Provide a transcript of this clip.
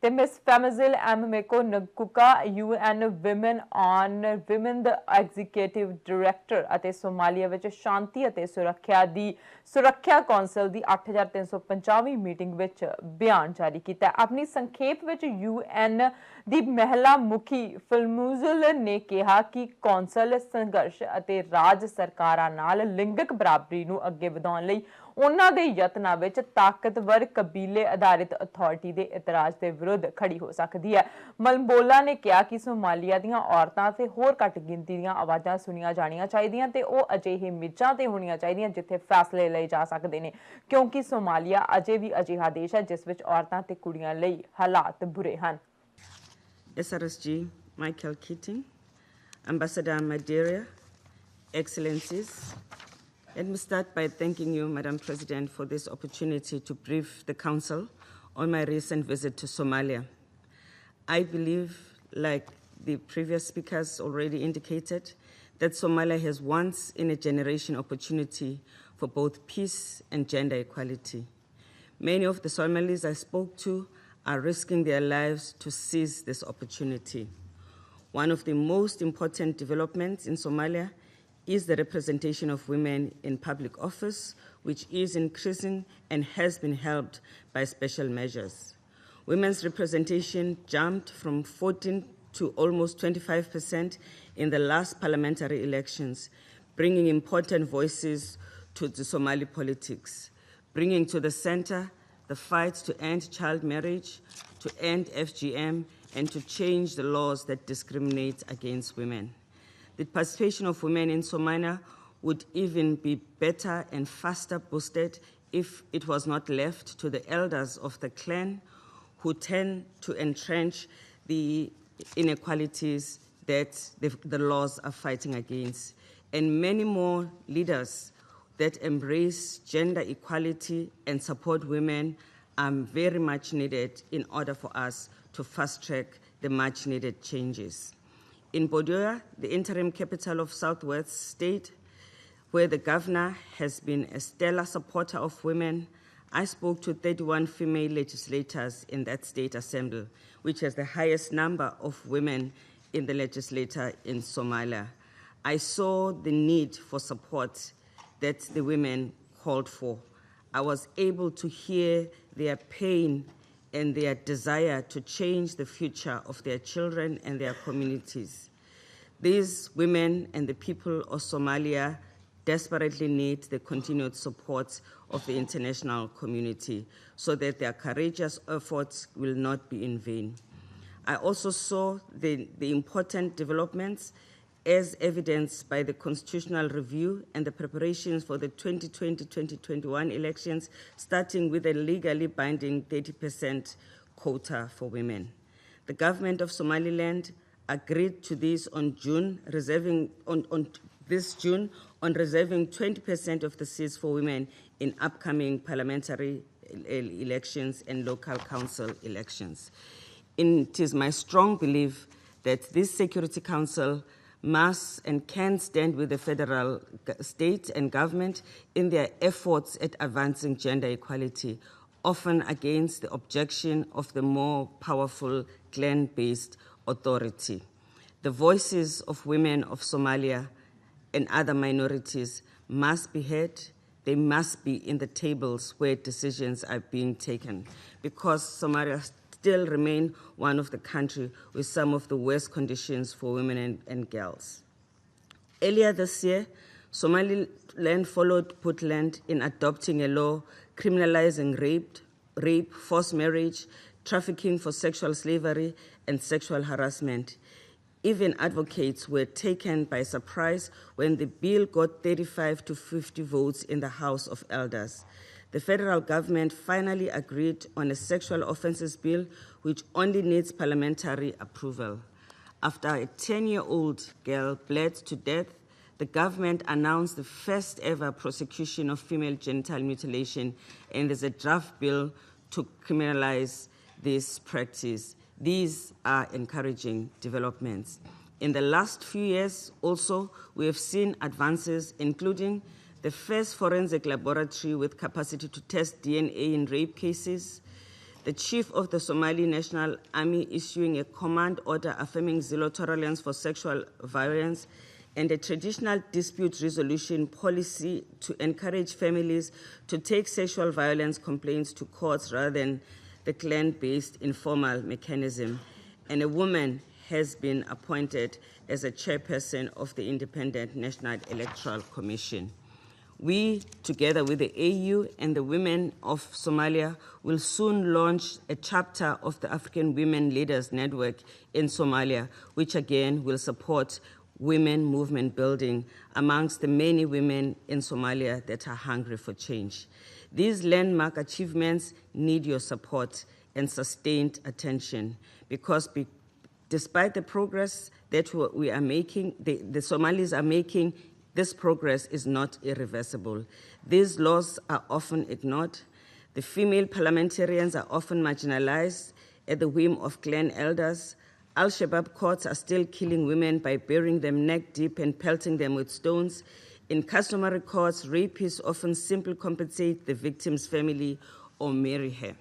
ਤੇ Miss Phumzile ਐਮਮੇਕੋ Ngcuka UN Women the Executive Director ਅਤੇ ਸੋਮਾਲੀਆ ਵਿੱਚ ਸ਼ਾਂਤੀ ਅਤੇ ਸੁਰੱਖਿਆ ਕੌਂਸਲ ਦੀ 8350ਵੀਂ ਮੀਟਿੰਗ ਵਿੱਚ ਬਿਆਨ ਜਾਰੀ ਕੀਤਾ। ਆਪਣੀ ਸੰਖੇਪ ਵਿੱਚ UN ਦੀ ਮਹਿਲਾ ਮੁਖੀ ਫਿਲਮੂਜ਼ਲ ਨੇ ਕਿਹਾ ਕਿ ਕੌਂਸਲ ਸੰਘਰਸ਼ ਅਤੇ ਰਾਜ ਸਰਕਾਰਾਂ ਨਾਲ ਲਿੰਗਕ ਬਰਾਬਰੀ ਨੂੰ ਅੱਗੇ ਵਧਾਉਣ ਲਈ ਉਹਨਾਂ ਦੇ ਯਤਨਾਂ ਵਿੱਚ ਤਾਕਤਵਰ ਕਬੀਲੇ ਆਧਾਰਿਤ ਅਥਾਰਟੀ ਦੇ ਇਤਰਾਜ਼ ਦੇ ਵਿਰੁੱਧ ਖੜੀ ਹੋ ਸਕਦੀ ਹੈ। ਮਲਬੋਲਾ ਨੇ ਕਿਹਾ ਕਿ ਸੋਮਾਲੀਆ ਦੀਆਂ ਔਰਤਾਂ ਤੇ ਹੋਰ ਘੱਟ ਗਿਣਤੀ ਦੀਆਂ ਆਵਾਜ਼ਾਂ ਸੁਣੀਆਂ ਜਾਣੀਆਂ ਚਾਹੀਦੀਆਂ ਤੇ ਉਹ ਅਜਿਹੇ ਮਿੱਜਾਂ ਤੇ ਹੋਣੀਆਂ ਚਾਹੀਦੀਆਂ ਜਿੱਥੇ ਫੈਸਲੇ ਲਏ ਜਾ ਸਕਦੇ ਨੇ, ਕਿਉਂਕਿ ਸੋਮਾਲੀਆ ਅਜੇ ਵੀ ਅਜਿਹਾ ਦੇਸ਼ ਹੈ ਜਿਸ ਵਿੱਚ ਔਰਤਾਂ ਤੇ ਕੁੜੀਆਂ ਲਈ ਹਾਲਾਤ ਬੁਰੇ ਹਨ। SRSG Michael Keating, Ambassador Madeira, Excellencies, let me start by thanking you, Madam President, for this opportunity to brief the Council on my recent visit to Somalia. I believe, like the previous speakers already indicated, that Somalia has once-in-a-generation opportunity for both peace and gender equality. Many of the Somalis I spoke to are risking their lives to seize this opportunity. One of the most important developments in Somalia is the representation of women in public office, which is increasing and has been helped by special measures. Women's representation jumped from 14 to almost 25% in the last parliamentary elections, bringing important voices to the Somali politics, bringing to the center the fight to end child marriage, to end FGM, and to change the laws that discriminate against women. The participation of women in Somalia would even be better and faster boosted if it was not left to the elders of the clan who tend to entrench the inequalities that the laws are fighting against. And many more leaders that embrace gender equality and support women are very much needed in order for us to fast-track the much-needed changes. In Bodoya, the interim capital of Southwest State, where the governor has been a stellar supporter of women, I spoke to 31 female legislators in that state assembly, which has the highest number of women in the legislature in Somalia. I saw the need for support that the women called for. I was able to hear their pain and their desire to change the future of their children and their communities. These women and the people of Somalia desperately need the continued support of the international community so that their courageous efforts will not be in vain. I also saw the important developments as evidenced by the constitutional review and the preparations for the 2020-2021 elections, starting with a legally binding 30% quota for women. The government of Somaliland agreed to this on reserving 20% of the seats for women in upcoming parliamentary elections and local council elections. It is my strong belief that this Security Council must and can stand with the federal state and government in their efforts at advancing gender equality, often against the objection of the more powerful clan-based authority. The voices of women of Somalia and other minorities must be heard. They must be in the tables where decisions are being taken, because Somalia still remain one of the countries with some of the worst conditions for women and girls. Earlier this year, Somaliland followed Puntland in adopting a law criminalizing rape, forced marriage, trafficking for sexual slavery, and sexual harassment. Even advocates were taken by surprise when the bill got 35 to 50 votes in the House of Elders. The federal government finally agreed on a sexual offences bill which only needs parliamentary approval. After a 10-year-old girl bled to death, the government announced the first ever prosecution of female genital mutilation, and there's a draft bill to criminalize this practice. These are encouraging developments. In the last few years also, we have seen advances, including the first forensic laboratory with capacity to test DNA in rape cases, the Chief of the Somali National Army issuing a command order affirming zero tolerance for sexual violence, and a traditional dispute resolution policy to encourage families to take sexual violence complaints to courts rather than the clan-based informal mechanism. And a woman has been appointed as a chairperson of the Independent National Electoral Commission. We, together with the AU and the women of Somalia, will soon launch a chapter of the African Women Leaders Network in Somalia, which again will support women movement building amongst the many women in Somalia that are hungry for change. These landmark achievements need your support and sustained attention because despite the progress that we are making, the Somalis are making, this progress is not irreversible. These laws are often ignored. The female parliamentarians are often marginalized at the whim of clan elders. Al-Shabaab courts are still killing women by burying them neck deep and pelting them with stones. In customary courts, rapists often simply compensate the victim's family or marry her.